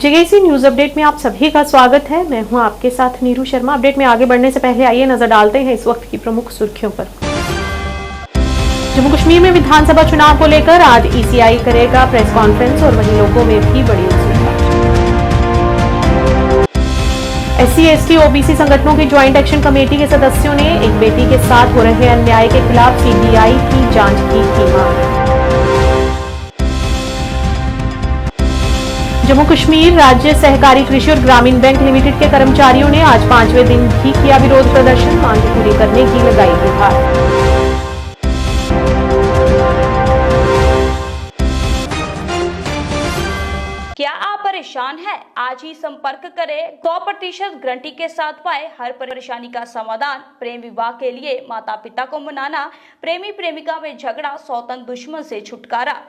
JAC news update में आप सभी का स्वागत है। मैं हूं आपके साथ नीरू शर्मा। अपडेट में आगे बढ़ने से पहले आइए नजर डालते हैं इस वक्त की प्रमुख सुर्खियों पर। जम्मू कश्मीर में विधानसभा चुनाव को लेकर आज ईसीआई करेगा प्रेस कॉन्फ्रेंस और वहीं लोगों में भी बड़ी उत्सुकता। एससी, एसटी, ओबीसी संगठनों की ज्वाइंट एक्शन कमेटी के सदस्यों ने एक बेटी के साथ हो रहे अन्याय के खिलाफ सीबीआई की जांच की मांग। जम्मू कश्मीर राज्य सहकारी कृषि और ग्रामीण बैंक लिमिटेड के कर्मचारियों ने आज 5वें दिन भी किया विरोध प्रदर्शन, मांग पूरी करने की लगाई गुहार। क्या आप परेशान हैं? आज ही संपर्क करें। 100% गारंटी के साथ पाए हर परेशानी का समाधान। प्रेम विवाह के लिए माता पिता को मनाना, प्रेमी प्रेमिका में झगड़ा, सौतन दुश्मन से छुटकारा,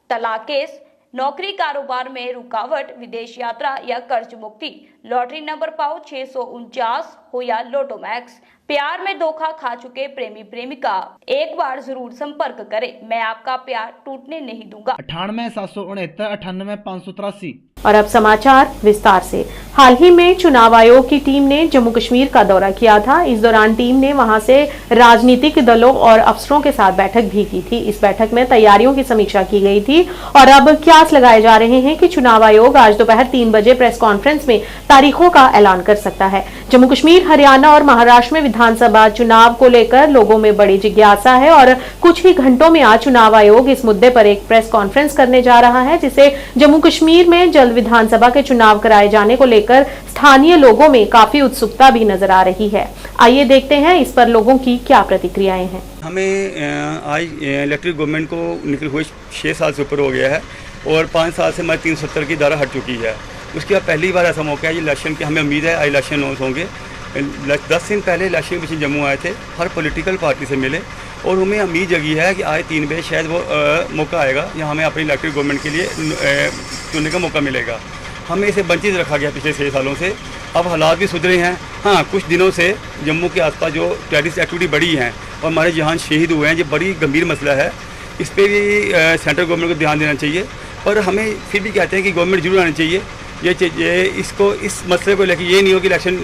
तलाक केस, नौकरी कारोबार में रुकावट, विदेश यात्रा या कर्ज मुक्ति, लॉटरी नंबर पाओ 649 हो या लोटो मैक्स, प्यार में धोखा खा चुके प्रेमी प्रेमिका, एक बार जरूर संपर्क करें। मैं आपका प्यार टूटने नहीं दूंगा। 98 769 98 583। और अब समाचार विस्तार से। हाल ही में चुनाव आयोग की टीम ने जम्मू कश्मीर का दौरा किया था। इस दौरान टीम ने वहां से राजनीतिक दलों और अफसरों के साथ बैठक भी की थी। इस बैठक में तैयारियों की समीक्षा की गई थी और अब क्यास लगाए जा रहे हैं कि चुनाव आयोग आज दोपहर 3 बजे प्रेस कॉन्फ्रेंस में तारीखों का ऐलान कर सकता है। जम्मू कश्मीर, हरियाणा और महाराष्ट्र में विधानसभा चुनाव को लेकर लोगों में बड़ी जिज्ञासा है और कुछ ही घंटों में आज चुनाव आयोग इस मुद्दे पर एक प्रेस कॉन्फ्रेंस करने जा रहा है, जिसे जम्मू कश्मीर में जल्द विधानसभा के चुनाव कराए जाने को लेकर स्थानीय लोगों में काफी उत्सुकता भी नजर आ रही है। आइए देखते हैं इस पर लोगों की क्या प्रतिक्रियाएं हैं। हमें आज इलेक्ट्रिक गवर्नमेंट को निकले हुए 6 साल से ऊपर हो गया है और 5 साल से हमारी 370 की धारा हट चुकी है। उसके बाद पहली बार ऐसा मौका है ये इलेक्शन के, हमें उम्मीद है इलेक्शन अनाउंस होंगे। 10 दिन पहले इलेक्शन कमीशन जम्मू आए थे, हर पॉलिटिकल पार्टी से मिले और हमें उम्मीद जगी है कि आज 3 बजे शायद वो मौका आएगा या हमें अपनी इलेक्ट्रिक गवर्नमेंट के लिए चुनने का मौका मिलेगा। हमें इसे वंचित रखा गया पिछले 6 सालों से। अब हालात भी सुधरे हैं। हाँ, कुछ दिनों से जम्मू के आसपास जो टेररिस्ट एक्टिविटी बढ़ी हैं और हमारे जहां शहीद हुए हैं, ये बड़ी गंभीर मसला है। इस पर भी सेंट्रल गवर्नमेंट को ध्यान देना चाहिए। पर हमें फिर भी कहते हैं कि गवर्नमेंट जरूर आनी चाहिए। ये इसको इस मसले को लेकर ये नहीं हो कि इलेक्शन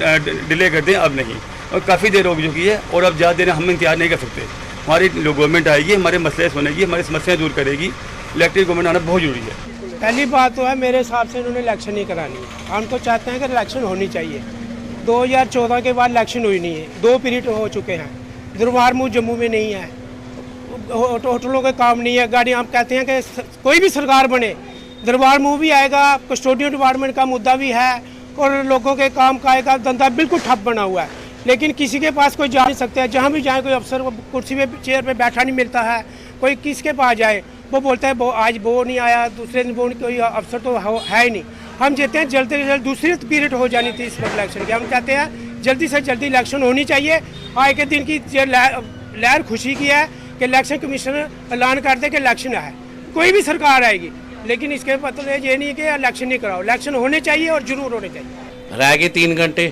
डिले कर दें, अब नहीं। और काफ़ी देर हो चुकी है और अब ज़्यादा देर हम इंतजार नहीं कर सकते। हमारी गवर्नमेंट आएगी, हमारे मसले सुनेगी, हमारी समस्याएं दूर करेगी। इलेक्ट्रिक गवर्नमेंट आना बहुत ज़रूरी है। पहली बात तो है, मेरे हिसाब से इन्होंने इलेक्शन नहीं करानी है। हम तो चाहते हैं कि इलेक्शन होनी चाहिए। 2014 के बाद इलेक्शन हुई नहीं है, 2 पीरियड हो चुके हैं। दरबार मूव जम्मू में नहीं है, होटलों के काम नहीं है, गाड़ी। हम कहते हैं कि कोई भी सरकार बने, दरबार मूव भी आएगा, कस्टोडियन डिपार्टमेंट का मुद्दा भी है और लोगों के काम का आएगा। धंधा बिल्कुल ठप बना हुआ है, लेकिन किसी के पास कोई जा नहीं सकता है। जहाँ भी जाए कोई अफसर कुर्सी पे चेयर पे बैठा नहीं मिलता है। कोई किसके पास जाए, वो बोलता है आज वो नहीं आया, दूसरे दिन वो कोई अफसर तो है ही नहीं। हम चाहते हैं जल्द से जल्द दूसरी पीरियड हो जानी थी इस वक्त इलेक्शन की। हम चाहते हैं जल्दी से जल्दी इलेक्शन होनी चाहिए। आज के दिन की लहर खुशी की है कि इलेक्शन कमीशन ऐलान कर दे कि इलेक्शन है। कोई भी सरकार आएगी, लेकिन इसके मतलब ये नहीं है कि इलेक्शन नहीं कराओ। इलेक्शन होने चाहिए और जरूर होने चाहिए। रह गए 3 घंटे,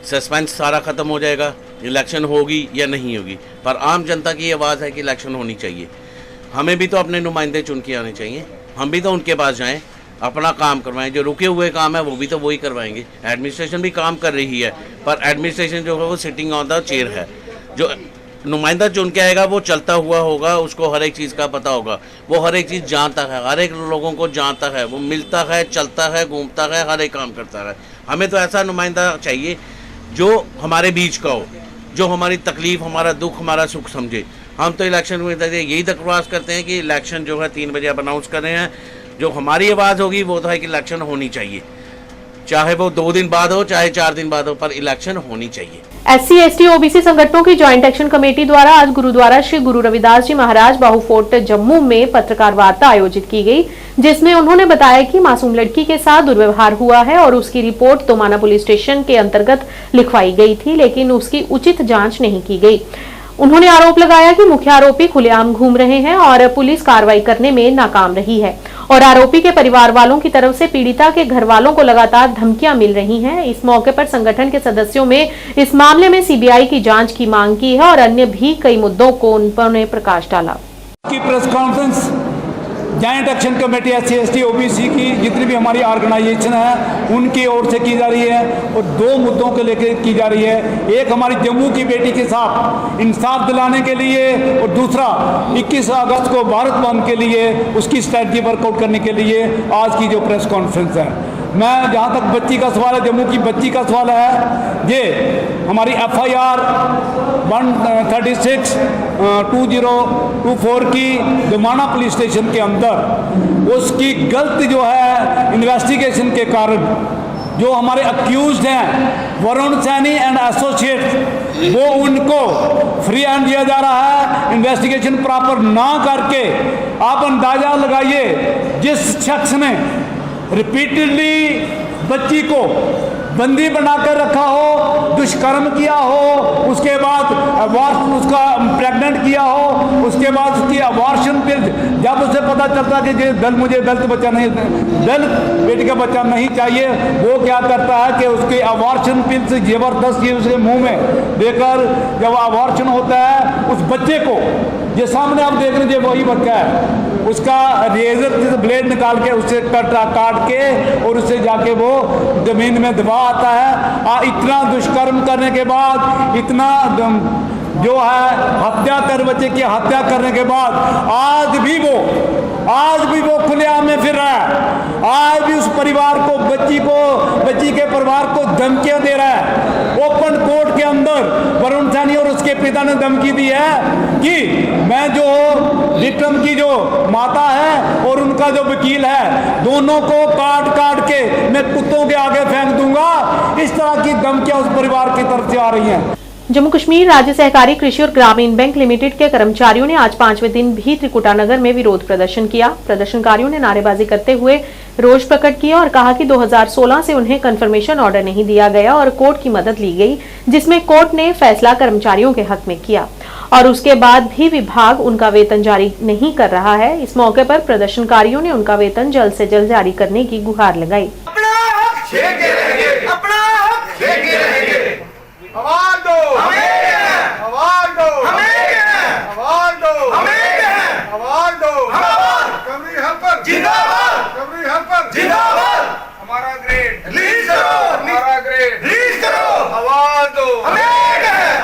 सस्पेंस सारा खत्म हो जाएगा। इलेक्शन होगी या नहीं होगी, पर आम जनता की आवाज़ है कि इलेक्शन होनी चाहिए। हमें भी तो अपने नुमाइंदे चुन के आने चाहिए। हम भी तो उनके पास जाएं, अपना काम करवाएं। जो रुके हुए काम है वो भी तो वही करवाएंगे। एडमिनिस्ट्रेशन भी काम कर रही है, पर एडमिनिस्ट्रेशन जो है वो सिटिंग ऑन द चेयर है। जो नुमाइंदा चुन के आएगा वो चलता हुआ होगा, उसको हर एक चीज़ का पता होगा, वो हर एक चीज़ जानता है, हर एक लोगों को जानता है, वो मिलता है, चलता है, घूमता है, हर एक काम करता है। हमें तो ऐसा नुमाइंदा चाहिए जो हमारे बीच का हो, जो हमारी तकलीफ़, हमारा दुख, हमारा सुख समझे। हम तो इलेक्शन में यही दरख्वास्त करते हैं कि इलेक्शन जो है 3 बजे अब अनाउंस कर रहे हैं। जो हमारी आवाज़ होगी वो तो है कि इलेक्शन होनी चाहिए, चाहे वो 2 दिन बाद हो, चाहे 4 दिन बाद हो, पर इलेक्शन होनी चाहिए। एससी, एसटी, ओबीसी संगठनों की ज्वाइंट एक्शन कमेटी द्वारा आज गुरुद्वारा श्री गुरु रविदास जी महाराज बाहु फोर्ट जम्मू में पत्रकार वार्ता आयोजित की गई, जिसमें उन्होंने बताया कि मासूम लड़की के साथ दुर्व्यवहार हुआ है और उसकी रिपोर्ट तोमाना पुलिस स्टेशन के अंतर्गत लिखवाई गई थी, लेकिन उसकी उचित जांच नहीं की गई। उन्होंने आरोप लगाया कि मुख्य आरोपी खुलेआम घूम रहे हैं और पुलिस कार्रवाई करने में नाकाम रही है और आरोपी के परिवार वालों की तरफ से पीड़िता के घर वालों को लगातार धमकियां मिल रही हैं। इस मौके पर संगठन के सदस्यों में इस मामले में सीबीआई की जांच की मांग की है और अन्य भी कई मुद्दों को उन्होंने प्रकाश डाला। की press conference joint action committee SC/ST OBC की जितनी भी हमारी ऑर्गेनाइजेशन है उनकी ओर से की जा रही है और 2 मुद्दों को लेकर की जा रही है। एक हमारी जम्मू की बेटी के साथ इंसाफ दिलाने के लिए और दूसरा 21 अगस्त को भारत बंद के लिए उसकी स्ट्रैटेजी वर्कआउट करने के लिए आज की जो प्रेस कॉन्फ्रेंस है। मैं जहाँ तक बच्ची का सवाल है, जम्मू की बच्ची का सवाल है, ये हमारी FIR 136 2024 की दुमाना पुलिस स्टेशन के अंदर उसकी गलत जो है इन्वेस्टिगेशन के कारण जो हमारे अक्यूज्ड हैं वरुण सैनी एंड एसोसिएट्स वो उनको फ्री हैंड दिया जा रहा है। इन्वेस्टिगेशन प्रॉपर ना करके आप अंदाजा लगाइए जिस शख्स ने रिपीटेडली बच्ची को बंदी बनाकर रखा हो, दुष्कर्म किया हो, उसके बाद उसका प्रेग्नेंट किया हो, उसके बाद उसकी अबॉर्शन पे जब उसे पता चलता कि मुझे दलित बच्चा नहीं, दलित बेटी का बच्चा नहीं चाहिए, वो क्या करता है कि उसके अबॉर्शन पिल्स जबरदस्ती उसके मुंह में देकर जब अबॉर्शन होता है उस बच्चे को, ये सामने आप देख लीजिए वही बच्चा है, उसका रेजर से ब्लेड निकाल के उससे काट के और उससे जाके वो जमीन में दबा आता है। इतना दुष्कर्म करने के बाद, इतना जो है हत्या कर बच्चे की हत्या करने के बाद आज भी वो खुलेआम में फिर रहा है। आज भी उस परिवार को, बच्ची के परिवार को धमकियां दे रहा है। ओपन कोर्ट के अंदर वरुण सैनी और उसके पिता ने धमकी दी है कि मैं जो विक्टिम की जो माता है और उनका जो वकील है दोनों को काट के मैं कुत्तों के आगे फेंक दूंगा। इस तरह की धमकियां उस परिवार की तरफ से आ रही हैं। जम्मू कश्मीर राज्य सहकारी कृषि और ग्रामीण बैंक लिमिटेड के कर्मचारियों ने आज 5वें दिन भी त्रिकुटा नगर में विरोध प्रदर्शन किया। प्रदर्शनकारियों ने नारेबाजी करते हुए रोष प्रकट किया और कहा कि 2016 से उन्हें कंफर्मेशन ऑर्डर नहीं दिया गया और कोर्ट की मदद ली गई, जिसमें कोर्ट ने फैसला कर्मचारियों के हक में किया और उसके बाद भी विभाग उनका वेतन जारी नहीं कर रहा है। इस मौके पर प्रदर्शनकारियों ने उनका वेतन जल्द से जल्द जारी करने की गुहार लगाई। आवाज दो हमें, आवाज दो हमें, आवाज दो हमें, आवाज दो कमरी हेल्पर जिंदाबाद, कमरी हेल्पर जिंदाबाद। हमारा ग्रेड रिलीज करो, हमारा ग्रेड रिलीज करो, आवाज दो हमें,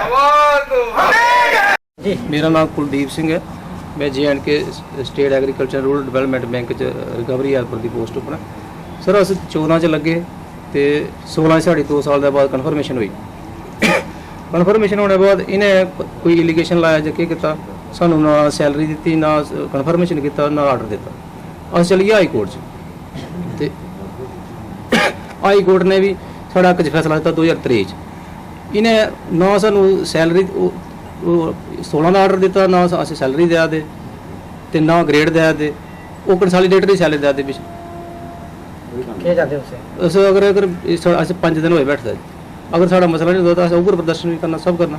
आवाज दो हमें। जी मेरा नाम कुलदीप सिंह है, मैं J&K state agriculture rural development bank च रिकवरी हेल्पर की पोस्ट पर। सर अस 14 च लगे तो 16 साढ़े 2 साल के बाद कन्फर्मेशन हुई। कन्फर्मेशन होने बाद इन्हें कोई एलीगेशन लाया जो किया, सानू ना सैलरी दी, ना कन्फर्मेशन किया, ना आर्डर दिता। अस चली गए हाई कोर्ट च, हाई कोर्ट ने भी साढ़ा एक फैसला दिता 2023 इन्हें ना सानू सैलरी 16 का आर्डर दिता, ना अस सैलरी दिया दे ते ना ग्रेड दिया दे, वो कंसोलीडेटेड ही सैलरी दिया दे। पिछले अगर अस 5 दिन हुए बैठते, अगर साड़ा मसला नहीं होता उग्र प्रदर्शन भी करना, सब करना,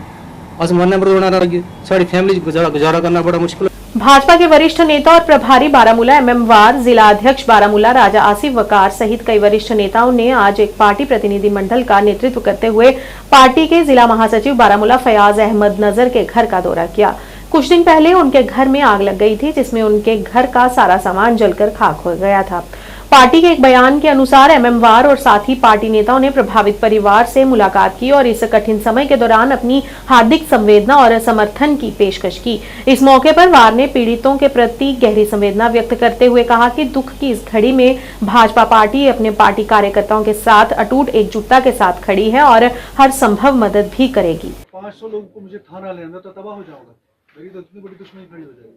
अस मरने पर रोना लगे, साड़ी फैमिली गुजारा करना बड़ा मुश्किल। भाजपा के वरिष्ठ नेता और प्रभारी बारामूला MM वार, जिला अध्यक्ष बारामूला राजा आसिफ वकार सहित कई वरिष्ठ नेताओं ने आज एक पार्टी प्रतिनिधिमंडल का नेतृत्व करते हुए पार्टी के जिला महासचिव बारामूला फयाज अहमद नजर के घर का दौरा किया। कुछ दिन पहले उनके घर में आग लग गई थी, जिसमें उनके घर का सारा सामान जलकर खाक हो गया था। पार्टी के एक बयान के अनुसार MM वार और साथ ही पार्टी नेताओं ने प्रभावित परिवार से मुलाकात की और इस कठिन समय के दौरान अपनी हार्दिक संवेदना और समर्थन की पेशकश की। इस मौके पर वार ने पीड़ितों के प्रति गहरी संवेदना व्यक्त करते हुए कहा कि दुख की इस घड़ी में भाजपा पार्टी अपने पार्टी कार्यकर्ताओं के साथ अटूट एकजुटता के साथ खड़ी है और हर संभव मदद भी करेगी। 500 लोगों को मुझे थाना ले आना तो तबाह हो जाऊंगा, मेरी तो इतनी बड़ी दुश्मनी खड़ी हो जाएगी।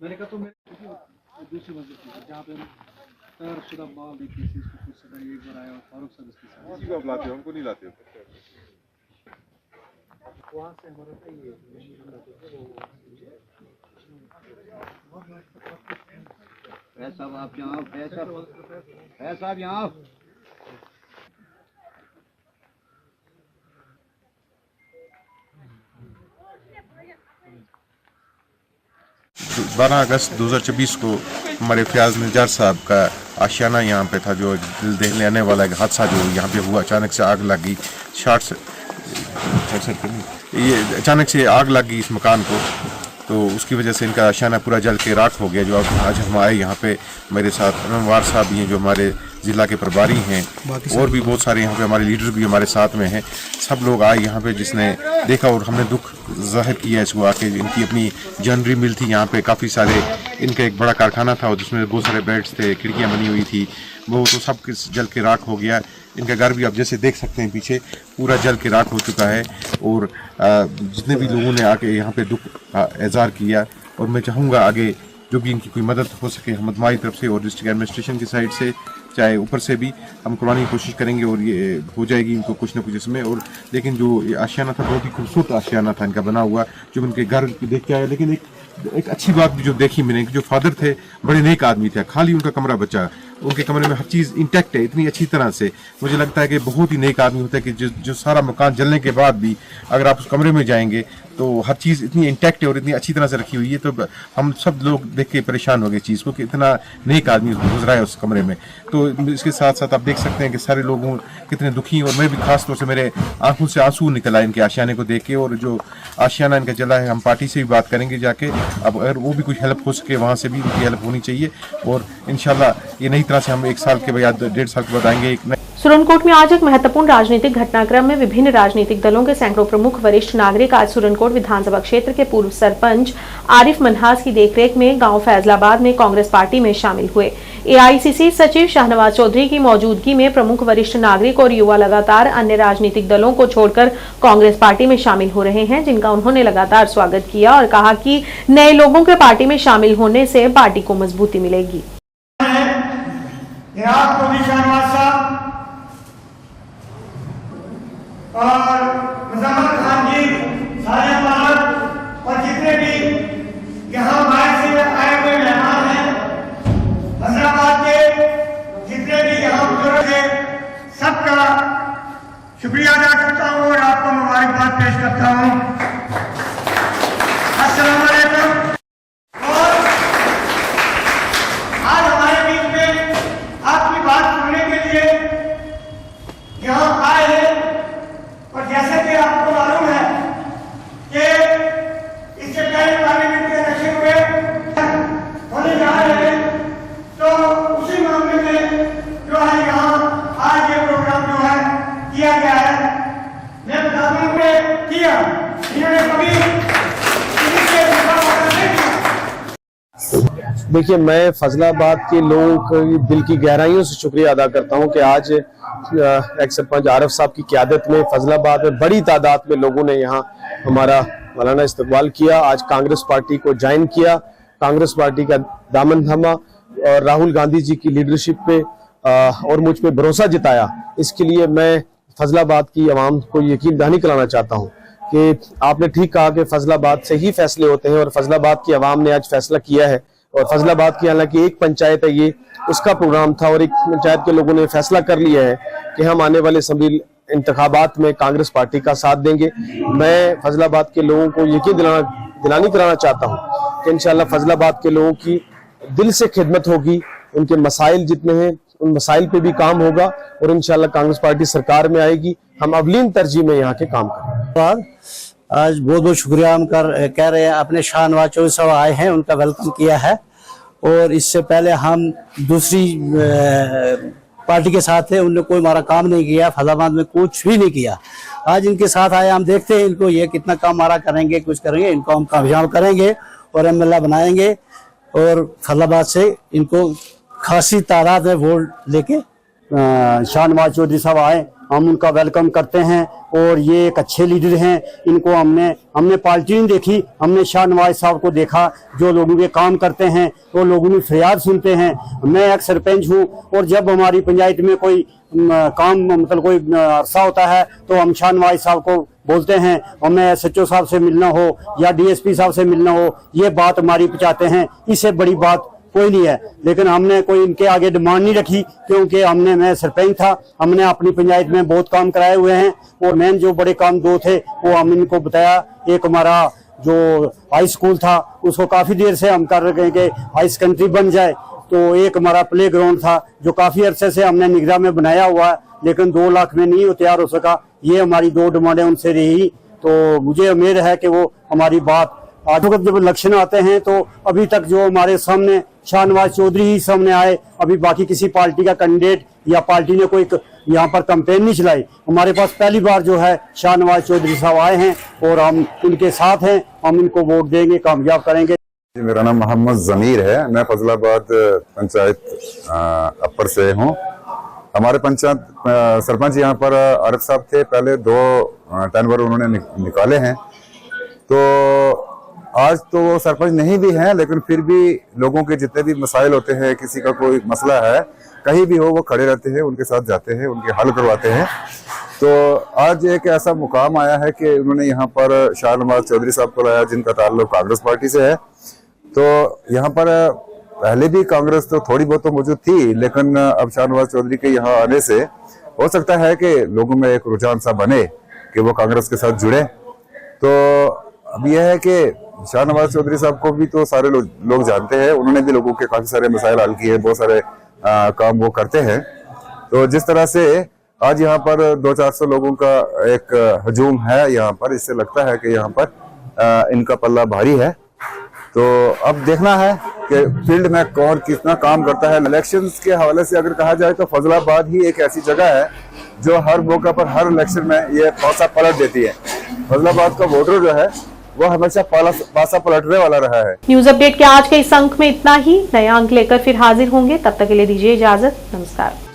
मैंने कहा तो मैं दूसरी मंजिल जहाँ पे शुदा माल दी थी, इसको कुछ सदा एक बार आया फारूक साहब इसके साथ, किसी को आप लाते हो, हमको नहीं लाते हो। वहाँ से हमारा साहब आप यहाँ, साहब यहाँ 12 अगस्त 2024 को हमारे फयाज निजार साहब का आशियाना यहाँ पे था, जो दिल दहले आने वाला एक हादसा जो यहाँ पे हुआ। अचानक से आग लगी, ये अचानक से आग लगी इस मकान को, तो उसकी वजह से इनका आशियाना पूरा जल के राख हो गया। जो आज हम आए यहाँ पे, मेरे साथ अनवार साहब भी हैं जो हमारे ज़िला के प्रभारी हैं, और भी बहुत सारे यहाँ पे हमारे लीडर भी हमारे साथ में हैं। सब लोग आए यहाँ पे, जिसने देखा और हमने दुख जाहिर किया इसको आके। इनकी अपनी जनरी मिल थी यहाँ पे, काफ़ी सारे, इनका एक बड़ा कारखाना था और जिसमें बहुत सारे बेड्स थे, खिड़कियाँ बनी हुई थी, वो तो सब जल के राख हो गया। इनका घर भी आप जैसे देख सकते हैं पीछे पूरा जल के राख हो चुका है। और जितने भी लोगों ने आके यहाँ पे दुख इज़हार किया, और मैं चाहूँगा आगे जो भी इनकी कोई मदद हो सके हम हमारी तरफ से और डिस्ट्रिक्ट एडमिनिस्ट्रेशन की साइड से, चाहे ऊपर से भी हम करवाने की कोशिश करेंगे, और ये हो जाएगी इनको कुछ ना कुछ इसमें। और लेकिन जो ये आशियाना था बहुत ही खूबसूरत आशियाना था इनका बना हुआ, जो उनके घर देख के आया। लेकिन एक अच्छी बात भी जो देखी मैंने, जो फादर थे बड़े नेक आदमी थे, खाली उनका कमरा बचा, उनके कमरे में हर चीज़ इंटैक्ट है इतनी अच्छी तरह से। मुझे लगता है कि बहुत ही नेक आदमी होता है कि जो सारा मकान जलने के बाद भी अगर आप उस कमरे में जाएंगे तो हर चीज़ इतनी इंटैक्ट है और इतनी अच्छी तरह से रखी हुई है। तो हम सब लोग देख के परेशान हो गए चीज़ को कि इतना नेक आदमी गुजरा है उस कमरे में। तो इसके साथ साथ आप देख सकते हैं कि सारे लोग कितने दुखी, और मैं भी खास तौर से मेरे आंखों से आंसू निकल आए इनके आशियाने को देख के। और जो आशियाना इनका जला है, हम पार्टी से भी बात करेंगे जाके, अब अगर वो भी कुछ हेल्प हो सके वहाँ से भी उनकी हेल्प होनी चाहिए। और इंशाल्लाह ये नई तरह से हम 1 साल के बाद 1.5 साल के बाद आएंगे। सुरनकोट में आज एक महत्वपूर्ण राजनीतिक घटनाक्रम में विभिन्न राजनीतिक दलों के सैकड़ों प्रमुख वरिष्ठ नागरिक आज सुरनकोट विधानसभा क्षेत्र के पूर्व सरपंच आरिफ मनहास की देखरेख में गांव फैजलाबाद में कांग्रेस पार्टी में शामिल हुए। एआईसीसी सचिव शाहनवाज चौधरी की मौजूदगी में प्रमुख वरिष्ठ नागरिक और युवा लगातार अन्य राजनीतिक दलों को छोड़कर कांग्रेस पार्टी में शामिल हो रहे हैं, जिनका उन्होंने लगातार स्वागत किया और कहा कि नए लोगों के पार्टी में शामिल होने से पार्टी को मजबूती मिलेगी। और मुजम्मल खान जी, सारे मालक और जितने भी यहाँ बाहर से आए हुए मेहमान हैं, फैजलाबाद के जितने भी यहाँ बुजुर्ग हैं, सबका शुक्रिया अदा करता हूँ और आपको मुबारकबाद पेश करता हूँ। अस्सलाम वालेकुम। और आज हमारे बीच में आपकी बात सुनने के लिए यहाँ आए हैं। और जैसे कि आपको मालूम है कि इससे पहले पार्लियामेंट के इलेक्शन होने जा रहे हैं, तो उसी मामले में जो है यहाँ आज ये प्रोग्राम जो है किया गया है। मैं बता दूं कि किया इन्होंने कभी इसके नहीं किया। देखिए, मैं फजलाबाद के लोगों के दिल की गहराइयों से शुक्रिया अदा करता हूं कि आज एक्स सरपंच आरिफ साहब की क़यादत में फजलाबाद में बड़ी तादाद में लोगों ने यहाँ हमारा मौलाना इस्तकबाल किया, आज कांग्रेस पार्टी को ज्वाइन किया, कांग्रेस पार्टी का दामन थामा और राहुल गांधी जी की लीडरशिप पे और मुझ पे भरोसा जताया। इसके लिए मैं फजलाबाद की आवाम को यकीन दहानी कराना चाहता हूँ कि आपने ठीक कहा कि फजलाबाद से ही फैसले होते हैं, और फजलाबाद की आवाम ने आज फैसला किया है। और फजलाबाद की हालांकि एक पंचायत है, ये उसका प्रोग्राम था, और एक पंचायत के लोगों ने फैसला कर लिया है कि हम आने वाले सभी इंतखाबात में कांग्रेस पार्टी का साथ देंगे। मैं फजलाबाद के लोगों को यकीन दिलानी कराना चाहता हूँ कि इंशाल्लाह फजलाबाद के लोगों की दिल से खिदमत होगी, उनके मसाइल जितने हैं उन मसाइल पे भी काम होगा, और इंशाल्लाह कांग्रेस पार्टी सरकार में आएगी। हम अवलीन तरजीह में यहाँ के काम करेंगे। आज बहुत बहुत शुक्रिया हम कह रहे हैं, अपने शाहनवाज चौधरी साहब आए हैं, उनका वेलकम किया है। और इससे पहले हम दूसरी पार्टी के साथ थे, उन्होंने कोई हमारा काम नहीं किया, फैजलाबाद में कुछ भी नहीं किया। आज इनके साथ आए, हम देखते हैं इनको ये कितना काम हमारा करेंगे, कुछ करेंगे, इनको हम कामयाब करेंगे और एमएलए बनाएंगे, और फैजलाबाद से इनको खासी तादाद में वोट लेके शाहनवाज चौधरी साहब आए, हम उनका वेलकम करते हैं। और ये एक अच्छे लीडर हैं, इनको हमने पार्टी नहीं देखी, हमने शाहनवाज साहब को देखा, जो लोगों के काम करते हैं, तो लोगों की फरियाद सुनते हैं। मैं एक सरपंच हूँ, और जब हमारी पंचायत में कोई काम मतलब कोई अरसा होता है तो हम शाहनवाज साहब को बोलते हैं, हमें SHO साहब से मिलना हो या DSP साहब से मिलना हो, ये बात हमारी पहुँचाते हैं। इससे बड़ी बात कोई नहीं है। लेकिन हमने कोई इनके आगे डिमांड नहीं रखी, क्योंकि मैं सरपंच था, हमने अपनी पंचायत में बहुत काम कराए हुए हैं, और मेन जो बड़े काम 2 थे वो हम इनको बताया। एक हमारा जो हाई स्कूल था उसको काफी देर से हम कर रहे हैं कि हाई सेकेंडरी बन जाए, तो एक हमारा प्ले ग्राउंड था जो काफी अरसे से हमने निगराह में बनाया हुआ है, लेकिन 2 लाख में नहीं तैयार हो सका। ये हमारी 2 डिमांडें उनसे रही, तो मुझे उम्मीद है कि वो हमारी बात आज वक्त जब इलेक्शन आते हैं तो अभी तक जो हमारे सामने शाहनवाज चौधरी ही सामने आए, अभी बाकी किसी पार्टी का कैंडिडेट या पार्टी ने कोई यहाँ पर कैंपेन नहीं चलाई। हमारे पास पहली बार जो है शाहनवाज चौधरी साहब आए हैं और हम इनके साथ हैं, हम इनको वोट देंगे, कामयाब करेंगे। मेरा नाम मोहम्मद ज़मीर है, मैं फजलाबाद पंचायत अपर से हूँ। हमारे पंचायत सरपंच यहाँ पर आरिफ साहब थे, पहले 2 टर्नओवर उन्होंने निकाले हैं। तो आज तो वो सरपंच नहीं भी हैं, लेकिन फिर भी लोगों के जितने भी मसाइल होते हैं, किसी का कोई मसला है कहीं भी हो, वो खड़े रहते हैं, उनके साथ जाते हैं, उनके हल करवाते हैं। तो आज एक ऐसा मुकाम आया है कि उन्होंने यहाँ पर शाहनवाज चौधरी साहब को लाया, जिनका ताल्लुक कांग्रेस पार्टी से है। तो यहाँ पर पहले भी कांग्रेस तो थोड़ी बहुत तो मौजूद थी, लेकिन अब शाहनवाज चौधरी के यहाँ आने से हो सकता है कि लोगों में एक रुझान सा बने कि वो कांग्रेस के साथ जुड़े। तो अब यह है कि शाहनवाज चौधरी साहब को भी तो सारे लोग जानते हैं, उन्होंने भी लोगों के काफी सारे मसाइल हल किए, बहुत सारे काम वो करते हैं। तो जिस तरह से आज यहाँ पर 200-400 लोगों का एक हजूम है यहाँ पर, इससे लगता है कि यहाँ पर इनका पल्ला भारी है। तो अब देखना है कि फील्ड में कौन कितना काम करता है। इलेक्शंस के हवाले से अगर कहा जाए तो फजलाबाद ही एक ऐसी जगह है जो हर मौका पर, हर इलेक्शन में ये पासा पलट देती है। फजलाबाद का वोटर जो है वो हमेशा पासा पलटने वाला रहा है। न्यूज अपडेट के आज के इस अंक में इतना ही। नया अंक लेकर फिर हाजिर होंगे, तब तक के लिए दीजिए इजाजत। नमस्कार।